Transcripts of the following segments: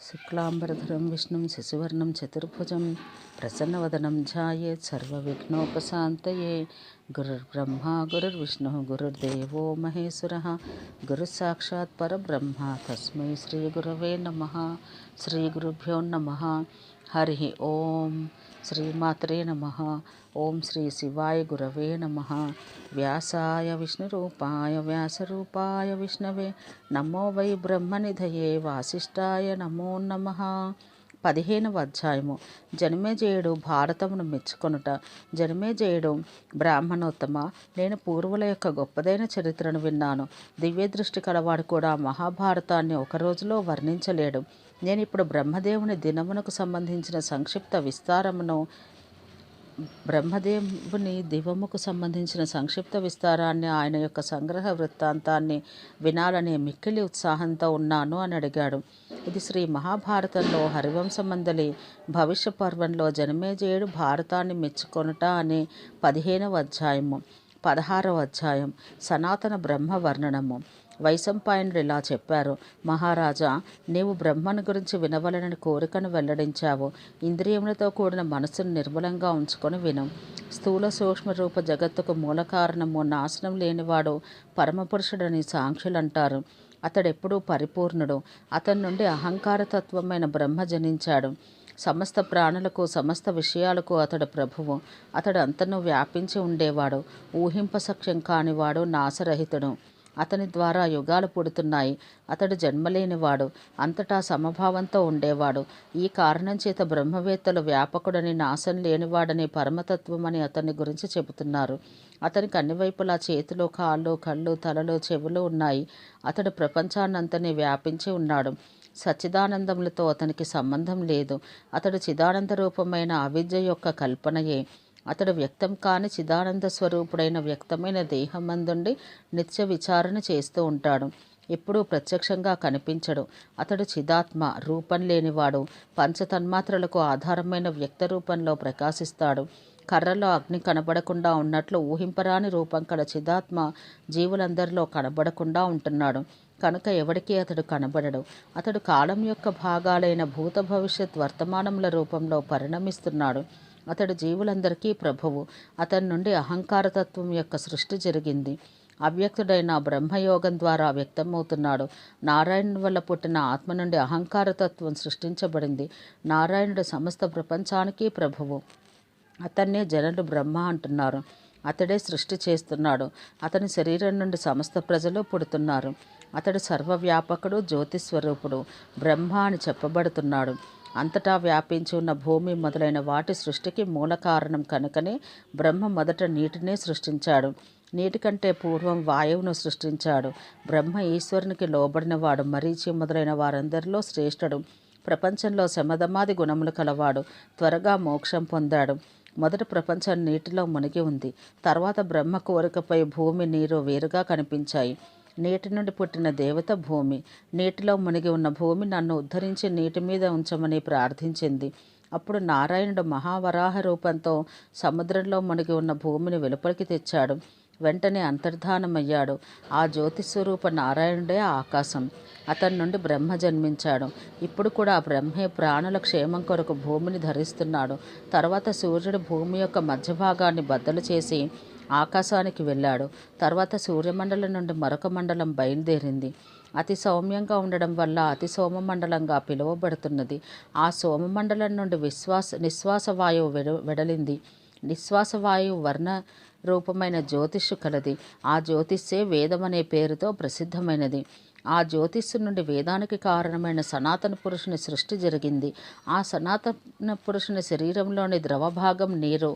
శుక్లాంబరధరం విష్ణుం శశివర్ణం చతుర్భుజం ప్రసన్నవదనం ధ్యాయేత్ సర్వవిఘ్నోపశాంతయే. గురుర్బ్రహ్మ గురుర్విష్ణుః గురుర్దేవో మహేశ్వరః గురుసాక్షాత్ పరబ్రహ్మ తస్మై శ్రీ గురవే నమః. శ్రీ గురుభ్యో నమః. హరి ఓం. శ్రీమాత్రే నమః. ఓం శ్రీ శివాయ గురవే నమః. వ్యాసాయ విష్ణురూపాయ వ్యాసరూపాయ విష్ణవే నమో వై బ్రహ్మనిధయే వాసిష్ఠాయ నమో నమః. 15వ అధ్యాయము. జనమేజయుడు భారతమును మెచ్చుకొనుట. జనమేజయుడు: బ్రాహ్మణోత్తమ, నేను పూర్వుల యొక్క గొప్పదైన చరిత్రను విన్నాను. దివ్యదృష్టి కలవాడు కూడా మహాభారతాన్ని ఒక రోజులో వర్ణించలేడు. నేను ఇప్పుడు బ్రహ్మదేవుని దినమునకు సంబంధించిన సంక్షిప్త విస్తారమును విస్తారాన్ని, ఆయన యొక్క సంగ్రహ వృత్తాంతాన్ని వినాలనే మిక్కిలి ఉత్సాహంతో ఉన్నాను అని అడిగాడు. ఇది శ్రీ మహాభారతంలో హరివంశమందలి భవిష్య పర్వంలో జనమేజయుడు భారతాన్ని మెచ్చుకొనుట అనే 15వ అధ్యాయము. 16వ అధ్యాయం. సనాతన బ్రహ్మ వర్ణనము. వైశంపాయనుడు ఇలా చెప్పారు: మహారాజా, నీవు బ్రహ్మను గురించి వినవలనని కోరికను వెల్లడించావు. ఇంద్రియములతో కూడిన మనసును నిర్మలంగా ఉంచుకొని విను. స్థూల సూక్ష్మ రూప జగత్తుకు మూల కారణము, నాశనం లేనివాడు పరమపురుషుడని సాంఖ్యులంటారు. అతడెప్పుడూ పరిపూర్ణుడు. అతని నుండి అహంకారతత్వమైన బ్రహ్మ జనించాడు. సమస్త ప్రాణులకు, సమస్త విషయాలకు అతడు ప్రభువు. అతడు అంతను వ్యాపించి ఉండేవాడు. ఊహింపసఖ్యం కానివాడు, నాశరహితుడు. అతని ద్వారా యుగాలు పుడుతున్నాయి. అతడు జన్మలేనివాడు, అంతటా సమభావంతో ఉండేవాడు. ఈ కారణం చేత బ్రహ్మవేత్తలు వ్యాపకుడని, నాశం లేనివాడని, పరమతత్వమని అతని గురించి చెబుతున్నారు. అతనికి అన్ని వైపులా చేతులు, కాళ్ళు, కళ్ళు, తలలు, చెవులు ఉన్నాయి. అతడు ప్రపంచాన్నంతని వ్యాపించి ఉన్నాడు. సచ్చిదానందములతో అతనికి సంబంధం లేదు. అతడు చిదానంద రూపమైన అవిద్య యొక్క కల్పనయే. అతడు వ్యక్తం కాని చిదానంద స్వరూపుడైన వ్యక్తమైన దేహమందుండి నిత్య విచారణ చేస్తూ ఉంటాడు. ఎప్పుడూ ప్రత్యక్షంగా కనిపించడు. అతడు చిదాత్మ, రూపం లేనివాడు. పంచతన్మాత్రలకు ఆధారమైన వ్యక్త రూపంలో ప్రకాశిస్తాడు. కర్రలో అగ్ని కనబడకుండా ఉన్నట్లు ఊహింపరాని రూపం కల చిదాత్మ జీవులందరిలో కనబడకుండా ఉంటున్నాడు. కనుక ఎవడికి అతడు కనబడడు. అతడు కాలం యొక్క భాగాలైన భూత, భవిష్యత్, వర్తమానముల రూపంలో పరిణమిస్తున్నాడు. అతడు జీవులందరికీ ప్రభువు. అతని నుండి అహంకారతత్వం యొక్క సృష్టి జరిగింది. అవ్యక్తుడైన బ్రహ్మయోగం ద్వారా వ్యక్తమవుతున్నాడు. నారాయణుని వల్ల పుట్టిన ఆత్మ నుండి అహంకారతత్వం సృష్టించబడింది. నారాయణుడు సమస్త ప్రపంచానికి ప్రభువు. అతన్నే జనులు బ్రహ్మ అంటున్నారు. అతడే సృష్టి చేస్తున్నాడు. అతని శరీరం నుండి సమస్త ప్రజలు పుడుతున్నారు. అతడు సర్వవ్యాపకుడు, జ్యోతిస్వరూపుడు, బ్రహ్మ అని చెప్పబడుతున్నాడు. అంతటా వ్యాపించి ఉన్న భూమి మొదలైన వాటి సృష్టికి మూల కారణం కనుకనే బ్రహ్మ మొదట నీటినే సృష్టించాడు. నీటి కంటే పూర్వం వాయువును సృష్టించాడు. బ్రహ్మ ఈశ్వరునికి లోబడినవాడు. మరీచి మొదలైన వారందరిలో శ్రేష్ఠుడు. ప్రపంచంలో శమధమాది గుణములు కలవాడు. త్వరగా మోక్షం పొందాడు. మొదట ప్రపంచం నీటిలో మునిగి ఉంది. తర్వాత బ్రహ్మ కోరికపై భూమి, నీరు వేరుగా కనిపించాయి. నీటి నుండి పుట్టిన దేవత భూమి. నీటిలో మునిగి ఉన్న భూమి నన్ను ఉద్ధరించి నీటి మీద ఉంచమని ప్రార్థించింది. అప్పుడు నారాయణుడు మహావరాహ రూపంతో సముద్రంలో మునిగి ఉన్న భూమిని వెలుపలికి తెచ్చాడు. వెంటనే అంతర్ధానమయ్యాడు. ఆ జ్యోతిస్వరూప నారాయణుడే ఆకాశం. అతని నుండి బ్రహ్మ జన్మించాడు. ఇప్పుడు కూడా బ్రహ్మే ప్రాణుల క్షేమం కొరకు భూమిని ధరిస్తున్నాడు. తర్వాత సూర్యుడు భూమి యొక్క మధ్య భాగాన్ని బద్దలు చేసి ఆకాశానికి వెళ్ళాడు. తర్వాత సూర్యమండలం నుండి మరొక మండలం బయలుదేరింది. అతి సౌమ్యంగా ఉండడం వల్ల అతి సోమమండలంగా పిలువబడుతున్నది. ఆ సోమమండలం నుండి నిశ్వాస వాయువు వెడలింది. నిశ్వాస వాయువు వర్ణ రూపమైన జ్యోతిష్సు కలది. ఆ జ్యోతిష్సే వేదం అనే పేరుతో ప్రసిద్ధమైనది. ఆ జ్యోతిష్సు నుండి వేదానికి కారణమైన సనాతన పురుషుని సృష్టి జరిగింది. ఆ సనాతన పురుషుని శరీరంలోని ద్రవ భాగం నీరు,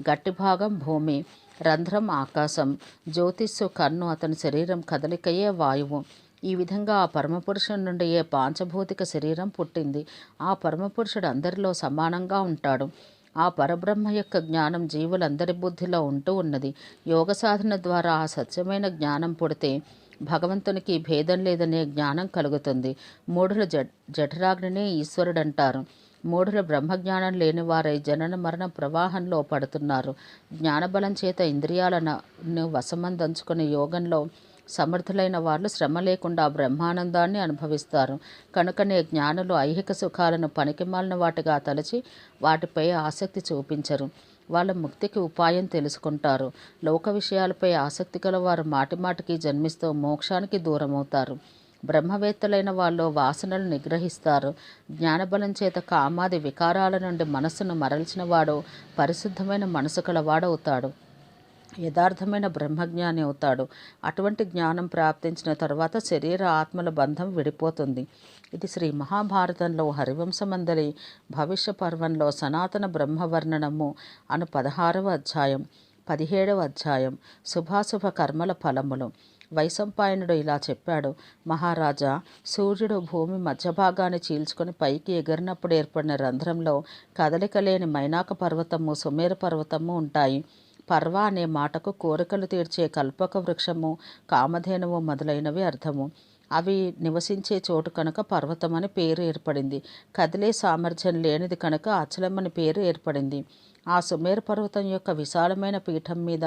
గట్టి భాగం భూమి, రంధ్రం ఆకాశం, జ్యోతిష్సు కన్ను, అతని శరీరం కదలికయే వాయువు. ఈ విధంగా ఆ పరమపురుషుని నుండి ఏ పాంచభౌతిక శరీరం పుట్టింది. ఆ పరమపురుషుడు అందరిలో సమానంగా ఉంటాడు. ఆ పరబ్రహ్మ యొక్క జ్ఞానం జీవులందరి బుద్ధిలో ఉంటూ ఉన్నది. యోగ సాధన ద్వారా ఆ సత్యమైన జ్ఞానం పుడితే భగవంతునికి భేదం లేదనే జ్ఞానం కలుగుతుంది. మూఢులు జఠరాగ్నినే ఈశ్వరుడంటారు. మూఢులు బ్రహ్మజ్ఞానం లేనివారై జనన మరణ ప్రవాహంలో పడుతున్నారు. జ్ఞానబలం చేత ఇంద్రియాలను వశమందంచుకునే యోగంలో సమర్థులైన వాళ్ళు శ్రమ లేకుండా బ్రహ్మానందాన్ని అనుభవిస్తారు. కనుకనే జ్ఞానులు ఐహిక సుఖాలను పనికిమాలిన వాటిగా తలచి వాటిపై ఆసక్తి చూపించరు. వాళ్ళ ముక్తికి ఉపాయం తెలుసుకుంటారు. లోక విషయాలపై ఆసక్తి గల వారు మాటిమాటికి జన్మిస్తూ మోక్షానికి దూరమవుతారు. బ్రహ్మవేత్తలైన వాళ్ళు వాసనలు నిగ్రహిస్తారు. జ్ఞానబలం చేత కామాది వికారాల నుండి మనస్సును మరల్చిన వాడు పరిశుద్ధమైన మనసు కలవాడవుతాడు. యథార్థమైన బ్రహ్మజ్ఞాని అవుతాడు. అటువంటి జ్ఞానం ప్రాప్తించిన తరువాత శరీర ఆత్మల బంధం విడిపోతుంది. ఇది శ్రీ మహాభారతంలో హరివంశమందలి భవిష్య పర్వంలో సనాతన బ్రహ్మవర్ణనము అను 16వ అధ్యాయం. 17వ అధ్యాయం శుభాశుభ కర్మల ఫలములు. వైశంపాయనుడు ఇలా చెప్పాడు: మహారాజా, సూర్యుడు భూమి మధ్యభాగాన్ని చీల్చుకొని పైకి ఎగిరినప్పుడు ఏర్పడిన రంధ్రంలో కదలిక లేని మైనాక పర్వతము, సుమేర పర్వతము ఉంటాయి. పర్వ అనే మాటకు కోరికలు తీర్చే కల్పక వృక్షము, కామధేనువు మొదలైనవి అర్థము. అవి నివసించే చోటు కనుక పర్వతమని పేరు ఏర్పడింది. కదిలే సామర్థ్యం లేనిది కనుక అచలమని పేరు ఏర్పడింది. ఆ సుమేరు పర్వతం యొక్క విశాలమైన పీఠం మీద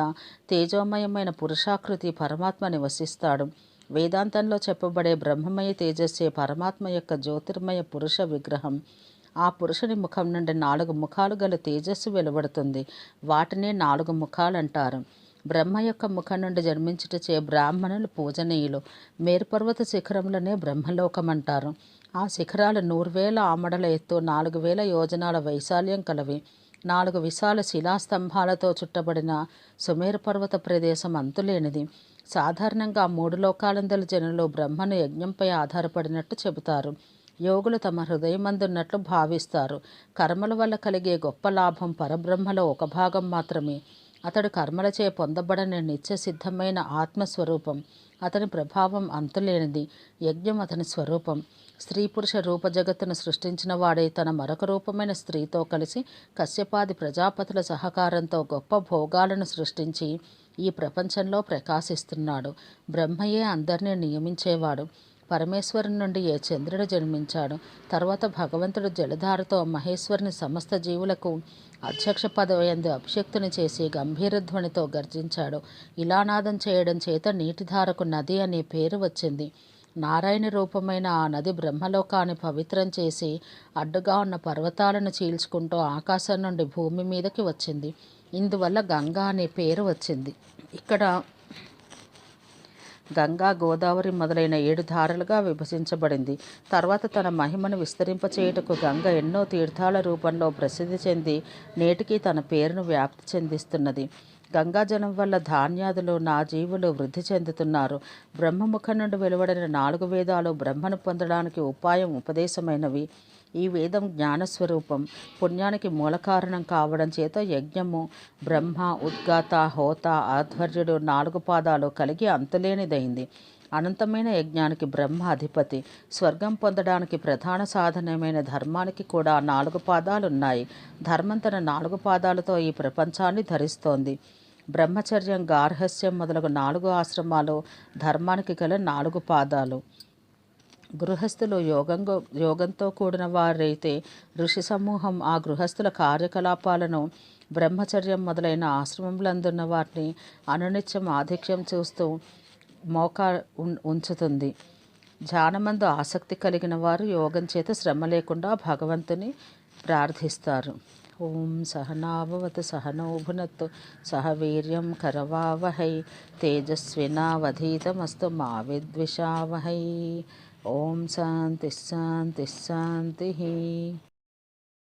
తేజోమయమైన పురుషాకృతి పరమాత్మ నివసిస్తాడు. వేదాంతంలో చెప్పబడే బ్రహ్మమయ తేజస్సే పరమాత్మ యొక్క జ్యోతిర్మయ పురుష విగ్రహం. ఆ పురుషుని ముఖం నుండి 4 ముఖాలు గల తేజస్సు వెలువడుతుంది. వాటినే 4 ముఖాలంటారు. బ్రహ్మ యొక్క ముఖం నుండి జన్మించుటచే బ్రాహ్మణులు పూజనీయులు. మేరుపర్వత శిఖరములనే బ్రహ్మలోకమంటారు. ఆ శిఖరాలు 100,000 ఆమడల ఎత్తు, 4,000 యోజనాల వైశాల్యం కలవి. 4 విశాల శిలాస్తంభాలతో చుట్టబడిన సుమేరు పర్వత ప్రదేశం అంతులేనిది. సాధారణంగా 3 లోకాలందలి జనులు బ్రహ్మను యజ్ఞంపై ఆధారపడినట్టు చెబుతారు. యోగులు తమ హృదయమందున్నట్లు భావిస్తారు. కర్మల వల్ల కలిగే గొప్ప లాభం పరబ్రహ్మలో ఒక భాగం మాత్రమే. అతడు కర్మలచే పొందబడని నిత్య సిద్ధమైన ఆత్మస్వరూపం. అతని ప్రభావం అంతులేనిది. యజ్ఞం అతని స్వరూపం. స్త్రీ పురుష రూప జగత్తును సృష్టించిన వాడే తన మరొక రూపమైన స్త్రీతో కలిసి కశ్యపాది ప్రజాపతుల సహకారంతో గొప్ప భోగాలను సృష్టించి ఈ ప్రపంచంలో ప్రకాశిస్తున్నాడు. బ్రహ్మయే అందరినీ నియమించేవాడు. పరమేశ్వరుని నుండి ఏ చంద్రుడు జన్మించాడు. తర్వాత భగవంతుడు జలధారతో మహేశ్వరుని సమస్త జీవులకు అధ్యక్ష పదవియందు అభిషక్తుని చేసి గంభీరధ్వనితో గర్జించాడు. ఇలా నాదం చేయడం చేత నీటిధారకు నది అనే పేరు వచ్చింది. నారాయణ రూపమైన ఆ నది బ్రహ్మలోకాన్ని పవిత్రం చేసి అడ్డుగా ఉన్న పర్వతాలను చీల్చుకుంటూ ఆకాశం నుండి భూమి మీదకి వచ్చింది. ఇందువల్ల గంగా అనే పేరు వచ్చింది. ఇక్కడ గంగా, గోదావరి మొదలైన 7 ధారలుగా విభజించబడింది. తర్వాత తన మహిమను విస్తరింపచేయుటకు గంగ ఎన్నో తీర్థాల రూపంలో ప్రసిద్ధి చెంది నేటికి తన పేరును వ్యాప్తి చెందిస్తున్నది. గంగాజలం వల్ల ధాన్యాదులు, నా జీవులు వృద్ధి చెందుతున్నారు. బ్రహ్మముఖం నుండి వెలువడిన 4 వేదాలు బ్రహ్మను పొందడానికి ఉపాయం ఉపదేశమైనవి. ఈ వేదం జ్ఞానస్వరూపం, పుణ్యానికి మూల కారణం కావడం చేత యజ్ఞము బ్రహ్మ, ఉద్గాత, హోత, ఆధ్వర్యుడు 4 పాదాలు కలిగి అంతులేనిదైంది. అనంతమైన యజ్ఞానికి బ్రహ్మ అధిపతి. స్వర్గం పొందడానికి ప్రధాన సాధనమైన ధర్మానికి కూడా 4 పాదాలున్నాయి. ధర్మం తన 4 పాదాలతో ఈ ప్రపంచాన్ని ధరిస్తోంది. బ్రహ్మచర్యం, గార్హస్యం మొదలగు 4 ఆశ్రమాలు ధర్మానికి గల 4 పాదాలు. గృహస్థులు యోగంతో కూడిన వారైతే ఋషి సమూహం ఆ గృహస్థుల కార్యకలాపాలను బ్రహ్మచర్యం మొదలైన ఆశ్రమములందున్న వాటిని అనునిత్యం ఆధిక్యం చూస్తూ ఉంచుతుంది. ధ్యానమందు ఆసక్తి కలిగిన వారు యోగం చేత శ్రమ లేకుండా భగవంతుని ప్రార్థిస్తారు. ఓం సహనాభవతు సహనౌ భునత్తు సహ వీర్యం కరవావహై తేజస్వినావధీతమస్తు మా విద్విషావహై. ఓం శాంతి శాంతి శాంతి.